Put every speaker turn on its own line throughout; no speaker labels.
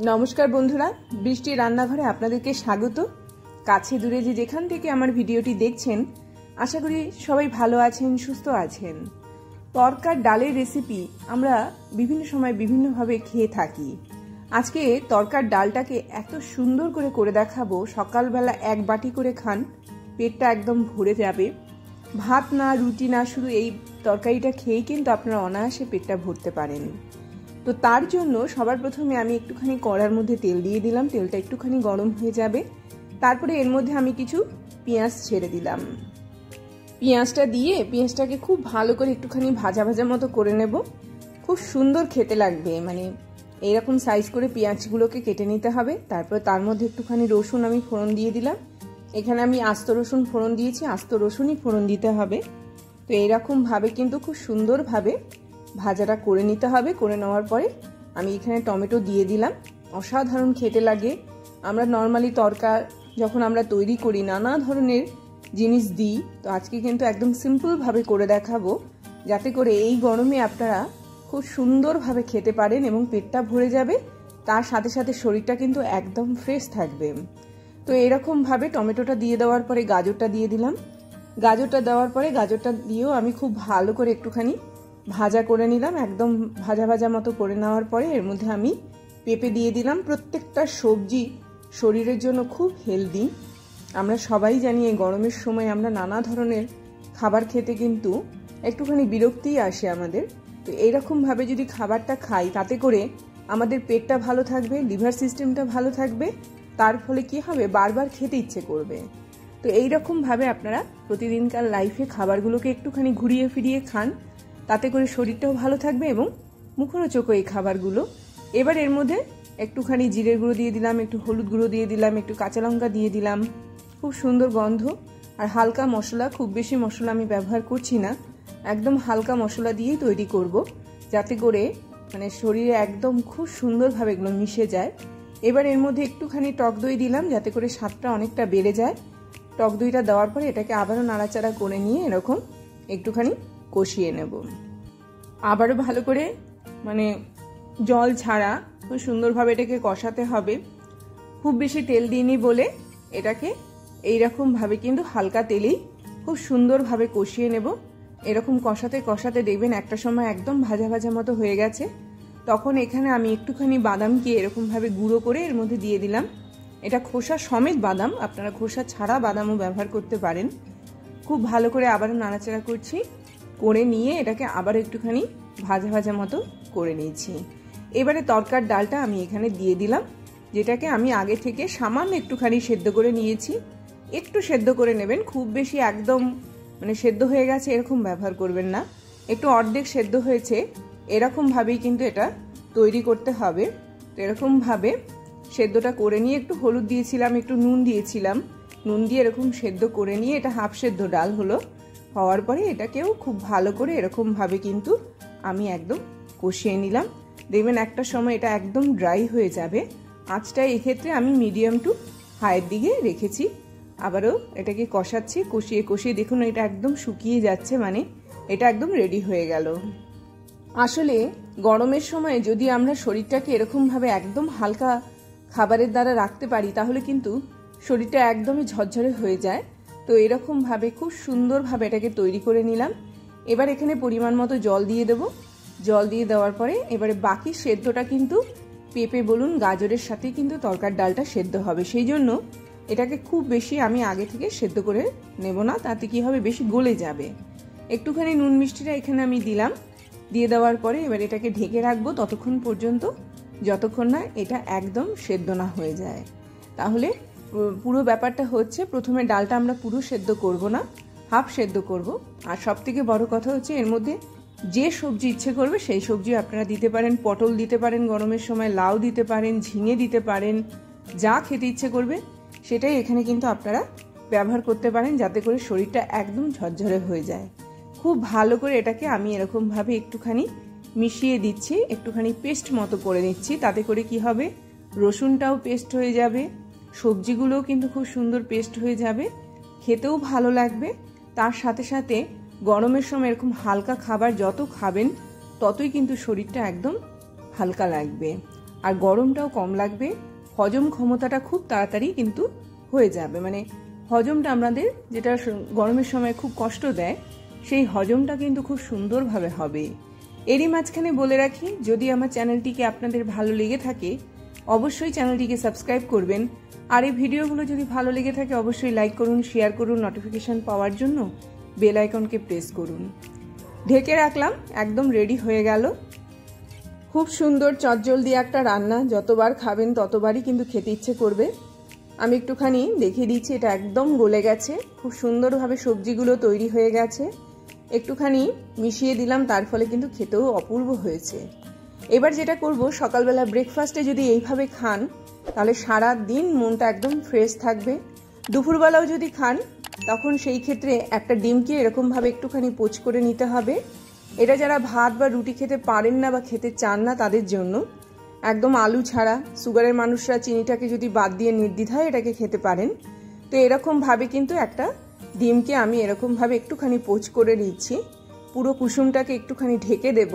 নমস্কার বন্ধুরা, বৃষ্টি রান্নাঘরে আপনাদেরকে স্বাগত। কাছে দূরে যে যেখান থেকে আমার ভিডিওটি দেখছেন, আশা করি সবাই ভালো আছেন, সুস্থ আছেন। তরকার ডালের রেসিপি আমরা বিভিন্ন সময় বিভিন্নভাবে খেয়ে থাকি। আজকে তরকার ডালটাকে এত সুন্দর করে দেখাবো। সকালবেলা এক বাটি করে খান, পেটটা একদম ভরে যাবে। ভাত না, রুটি না, শুধু এই তরকারিটা খেয়েই কিন্তু আপনারা অনায়াসে পেটটা ভরতে পারেন। তো তার জন্য সবার প্রথমে আমি একটুখানি কড়ার মধ্যে তেল দিয়ে দিলাম। তেলটা একটুখানি গরম হয়ে যাবে, তারপরে এর মধ্যে আমি কিছু পেঁয়াজ ছেড়ে দিলাম। পেঁয়াজটা দিয়ে পেঁয়াজটাকে খুব ভালো করে একটুখানি ভাজা ভাজা মতো করে নেব। খুব সুন্দর খেতে লাগবে, মানে এইরকম সাইজ করে পেঁয়াজগুলোকে কেটে নিতে হবে। তারপরে তার মধ্যে একটুখানি রসুন আমি ফোড়ন দিয়ে দিলাম। এখানে আমি আস্ত রসুন ফোড়ন দিয়েছি, আস্ত রসুনই ফোড়ন দিতে হবে। তো এইরকমভাবে কিন্তু খুব সুন্দরভাবে ভাজাটা করে নিতে হবে। করে নেওয়ার পরে আমি এখানে টমেটো দিয়ে দিলাম। অসাধারণ খেতে লাগে। আমরা নর্মালি তরকা যখন আমরা তৈরি করি নানা ধরনের জিনিস দিই, তো আজকে কিন্তু একদম সিম্পলভাবে করে দেখাবো, যাতে করে এই গরমে আপনারা খুব সুন্দরভাবে খেতে পারেন এবং পেটটা ভরে যাবে, তার সাথে সাথে শরীরটা কিন্তু একদম ফ্রেশ থাকবে। তো এরকমভাবে টমেটোটা দিয়ে দেওয়ার পরে গাজরটা দিয়ে দিলাম। গাজরটা দেওয়ার পরে গাজরটা দিয়েও আমি খুব ভালো করে একটুখানি ভাজা করে নিলাম। একদম ভাজা ভাজা মতো করে নেওয়ার পরে এর মধ্যে আমি পেঁপে দিয়ে দিলাম। প্রত্যেকটা সবজি শরীরের জন্য খুব হেলদি। আমরা সবাই জানি এই গরমের সময় আমরা নানা ধরনের খাবার খেতে কিন্তু একটুখানি বিরক্তিই আসে আমাদের। তো এইরকমভাবে যদি খাবারটা খাই, তাতে করে আমাদের পেটটা ভালো থাকবে, লিভার সিস্টেমটা ভালো থাকবে, তার ফলে কি হবে, বারবার খেতে ইচ্ছে করবে। তো এইরকমভাবে আপনারা প্রতিদিনকার লাইফে খাবারগুলোকে একটুখানি ঘুরিয়ে ফিরিয়ে খান, তাতে করে শরীরটাও ভালো থাকবে এবং মুখরোচকও এই খাবারগুলো। এবার এর মধ্যে একটুখানি জিরের গুঁড়ো দিয়ে দিলাম, একটু হলুদ গুঁড়ো দিয়ে দিলাম, একটু কাঁচা লঙ্কা দিয়ে দিলাম। খুব সুন্দর গন্ধ। আর হালকা মশলা, খুব বেশি মশলা আমি ব্যবহার করছি না, একদম হালকা মশলা দিয়েই তৈরি করব, যাতে করে মানে শরীরে একদম খুব সুন্দরভাবে এগুলো মিশে যায়। এবার এর মধ্যে একটুখানি টক দই দিলাম, যাতে করে স্বাদটা অনেকটা বেড়ে যায়। টক দইটা দেওয়ার পরে এটাকে আবারও নাড়াচাড়া করে নিয়ে এরকম একটুখানি কষিয়ে নেব। আবারও ভালো করে মানে জল ছাড়া খুব সুন্দরভাবে এটাকে কষাতে হবে। খুব বেশি তেল দিইনি বলে এটাকে এইরকমভাবে কিন্তু হালকা তেলেই খুব সুন্দরভাবে কষিয়ে নেব। এরকম কষাতে কষাতে দেখবেন একটা সময় একদম ভাজা ভাজা মতো হয়ে গেছে। তখন এখানে আমি একটুখানি বাদামকে এরকমভাবে গুঁড়ো করে এর মধ্যে দিয়ে দিলাম। এটা খোসা সমেত বাদাম, আপনারা খোসা ছাড়া বাদামও ব্যবহার করতে পারেন। খুব ভালো করে আবারও নাড়াচাড়া করছি, করে নিয়ে এটাকে আবার একটুখানি ভাজা ভাজা মতো করে নিয়েছি। এবারে তরকার ডালটা আমি এখানে দিয়ে দিলাম, যেটাকে আমি আগে থেকে সামান্য একটুখানি সেদ্ধ করে নিয়েছি। একটু সেদ্ধ করে নেবেন, খুব বেশি একদম মানে সেদ্ধ হয়ে গেছে এরকম ব্যবহার করবেন না। একটু অর্ধেক সেদ্ধ হয়েছে এরকমভাবেই কিন্তু এটা তৈরি করতে হবে। তো এরকমভাবে সেদ্ধটা করে নিয়ে একটু হলুদ দিয়েছিলাম, একটু নুন দিয়েছিলাম, নুন দিয়ে এরকম সেদ্ধ করে নিয়ে এটা হাফ সেদ্ধ ডাল হলো। হওয়ার পরে এটাকেও খুব ভালো করে এরকমভাবে কিন্তু আমি একদম কষিয়ে নিলাম। দেখবেন একটা সময় এটা একদম ড্রাই হয়ে যাবে। আঁচটা এক্ষেত্রে আমি মিডিয়াম টু হাইয়ের দিকে রেখেছি। আবারও এটাকে কষাচ্ছি, কষিয়ে কষিয়ে দেখুন এটা একদম শুকিয়ে যাচ্ছে, মানে এটা একদম রেডি হয়ে গেল। আসলে গরমের সময় যদি আমরা শরীরটাকে এরকমভাবে একদম হালকা খাবারের দ্বারা রাখতে পারি, তাহলে কিন্তু শরীরটা একদমই ঝরঝরে হয়ে যায়। তো এরকমভাবে খুব সুন্দরভাবে এটাকে তৈরি করে নিলাম। এবার এখানে পরিমাণ মতো জল দিয়ে দেব। জল দিয়ে দেওয়ার পরে এবারে বাকি সেদ্ধটা কিন্তু পেঁপে বলুন গাজরের সাথে কিন্তু তরকার ডালটা সেদ্ধ হবে। সেই জন্য এটাকে খুব বেশি আমি আগে থেকে সেদ্ধ করে নেব না, তাতে কি হবে, বেশি গলে যাবে। একটুখানি নুন মিষ্টিটা এখানে আমি দিলাম। দিয়ে দেওয়ার পরে এবার এটাকে ঢেকে রাখবো ততক্ষণ পর্যন্ত, যতক্ষণ না এটা একদম সেদ্ধ না হয়ে যায়। তাহলে পুরো ব্যাপারটা হচ্ছে, প্রথমে ডালটা আমরা পুরো সেদ্ধ করব না, হাফ সেদ্ধ করব। আর সব থেকে বড় কথা হচ্ছে এর মধ্যে যে সবজি ইচ্ছে করবে সেই সবজি আপনারা দিতে পারেন। পটল দিতে পারেন গরমের সময়, লাউ দিতে পারেন, ঝিঙে দিতে পারেন, যা খেতে ইচ্ছে করবে সেটাই এখানে কিন্তু আপনারা ব্যবহার করতে পারেন, যাতে করে শরীরটা একদম ঝরঝরে হয়ে যায়। খুব ভালো করে এটাকে আমি এরকমভাবে একটুখানি মিশিয়ে দিচ্ছি, একটুখানি পেস্ট মতো করে নিচ্ছি। তাতে করে কি হবে, রসুনটাও পেস্ট হয়ে যাবে, সবজিগুলোও কিন্তু খুব সুন্দর পেস্ট হয়ে যাবে, খেতেও ভালো লাগবে। তার সাথে সাথে গরমের সময় এরকম হালকা খাবার যত খাবেন ততই কিন্তু শরীরটা একদম হালকা লাগবে। আর গরমটাও কম লাগবে, হজম ক্ষমতাটা খুব তাড়াতাড়ি কিন্তু হয়ে যাবে। মানে হজমটা আমাদের যেটা গরমের সময় খুব কষ্ট দেয়, সেই হজমটা কিন্তু খুব সুন্দরভাবে হবে। এরই মাঝখানে বলে রাখি, যদি আমার চ্যানেলটিকে আপনাদের ভালো লেগে থাকে অবশ্যই চ্যানেলটিকে সাবস্ক্রাইব করবেন। আর এই ভিডিওগুলো যদি ভালো লেগে থাকে অবশ্যই লাইক করুন, শেয়ার করুন, নোটিফিকেশন পাওয়ার জন্য বেল আইকনকে প্রেস করুন। ঢেকে রাখলাম, একদম রেডি হয়ে গেল। খুব সুন্দর চটজলদি একটা রান্না, যতবার খাবেন ততবারই কিন্তু খেতে ইচ্ছে করবে। আমি একটুখানি দেখিয়ে দিচ্ছি, এটা একদম গলে গেছে, খুব সুন্দরভাবে সবজিগুলো তৈরি হয়ে গেছে। একটুখানি মিশিয়ে দিলাম, তার ফলে কিন্তু খেতেও অপূর্ব হয়েছে। এবার যেটা করব, সকালবেলা ব্রেকফাস্টে যদি এইভাবে খান তাহলে সারা দিন মনটা একদম ফ্রেশ থাকবে। দুপুরবেলাও যদি খান তখন সেই ক্ষেত্রে একটা ডিমকে এরকমভাবে একটুখানি পোচ করে নিতে হবে। এটা যারা ভাত বা রুটি খেতে পারেন না বা খেতে চান না তাদের জন্য, একদম আলু ছাড়া, সুগারের মানুষরা চিনিটাকে যদি বাদ দিয়ে নির্দ্বিধায় এটাকে খেতে পারেন। তো এরকমভাবে কিন্তু একটা ডিমকে আমি এরকমভাবে একটুখানি পোচ করে নিচ্ছি। পুরো কুসুমটাকে একটুখানি ঢেকে দেব,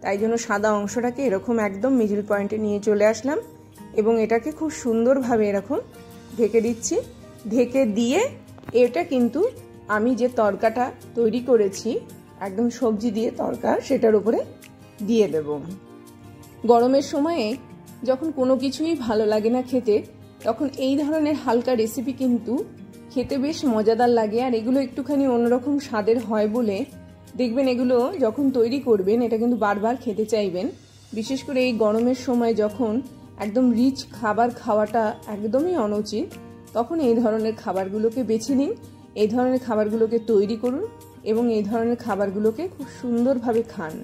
তাই জন্য সাদা অংশটাকে এরকম একদম মিডল পয়েন্টে নিয়ে চলে আসলাম এবং এটাকে খুব সুন্দরভাবে এরকম ঢেকে দিচ্ছি। ঢেকে দিয়ে এটা কিন্তু আমি যে তরকাটা তৈরি করেছি, একদম সবজি দিয়ে তরকা, সেটার উপরে দিয়ে দেব। গরমের সময়ে যখন কোনো কিছুই ভালো লাগে না খেতে, তখন এই ধরনের হালকা রেসিপি কিন্তু খেতে বেশ মজাদার লাগে। আর এগুলো একটুখানি অন্যরকম স্বাদের হয় বলে দেখবেন এগুলো যখন তৈরি করবেন এটা কিন্তু বারবার খেতে চাইবেন। বিশেষ করে এই গরমের সময় যখন একদম রিচ খাবার খাওয়াটা একদমই অনুচিত, তখন এই ধরনের খাবারগুলোকে বেছে নিন, এই ধরনের খাবারগুলোকে তৈরি করুন এবং এই ধরনের খাবারগুলোকে খুব সুন্দরভাবে খান।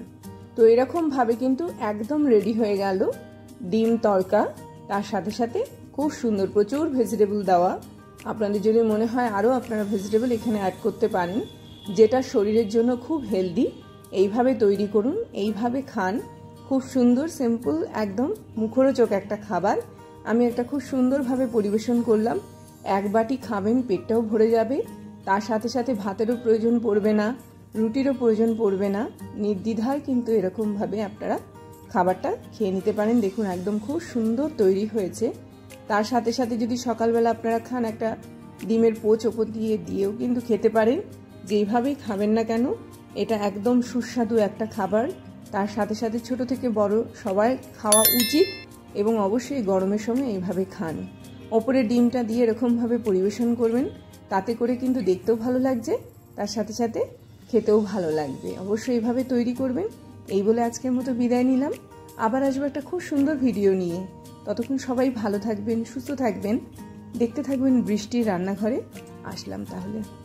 তো এরকমভাবে কিন্তু একদম রেডি হয়ে গেল ডিম তড়কা। তার সাথে সাথে খুব সুন্দর প্রচুর ভেজিটেবল দেওয়া। আপনাদের যদি মনে হয় আরও আপনারা ভেজিটেবল এখানে অ্যাড করতে পারেন, যেটা শরীরের জন্য খুব হেলদি। এইভাবে তৈরি করুন, এইভাবে খান, খুব সুন্দর সিম্পল একদম মুখরোচক একটা খাবার। আমি একটা খুব সুন্দরভাবে পরিবেশন করলাম। এক বাটি খাবেন, পেটটাও ভরে যাবে, তার সাথে সাথে ভাতেরও প্রয়োজন পড়বে না, রুটিরও প্রয়োজন পড়বে না। নির্দ্বিধায় কিন্তু এরকমভাবে আপনারা খাবারটা খেয়ে নিতে পারেন। দেখুন একদম খুব সুন্দর তৈরি হয়েছে। তার সাথে সাথে যদি সকালবেলা আপনারা খান, একটা ডিমের পোচ ওপর দিয়েও কিন্তু খেতে পারেন। যেইভাবেই খাবেন না কেন এটা একদম সুস্বাদু একটা খাবার। তার সাথে সাথে ছোট থেকে বড় সবাই খাওয়া উচিত এবং অবশ্যই গরমের সময় এইভাবে খান। ওপরে ডিমটা দিয়ে এরকমভাবে পরিবেশন করবেন, তাতে করে কিন্তু দেখতেও ভালো লাগছে, তার সাথে সাথে খেতেও ভালো লাগবে। অবশ্যই এইভাবে তৈরি করবেন। এই বলে আজকের মতো বিদায় নিলাম। আবার আসবো একটা খুব সুন্দর ভিডিও নিয়ে। ততক্ষণ সবাই ভালো থাকবেন, সুস্থ থাকবেন, দেখতে থাকবেন বৃষ্টির রান্নাঘরে। আসলাম তাহলে।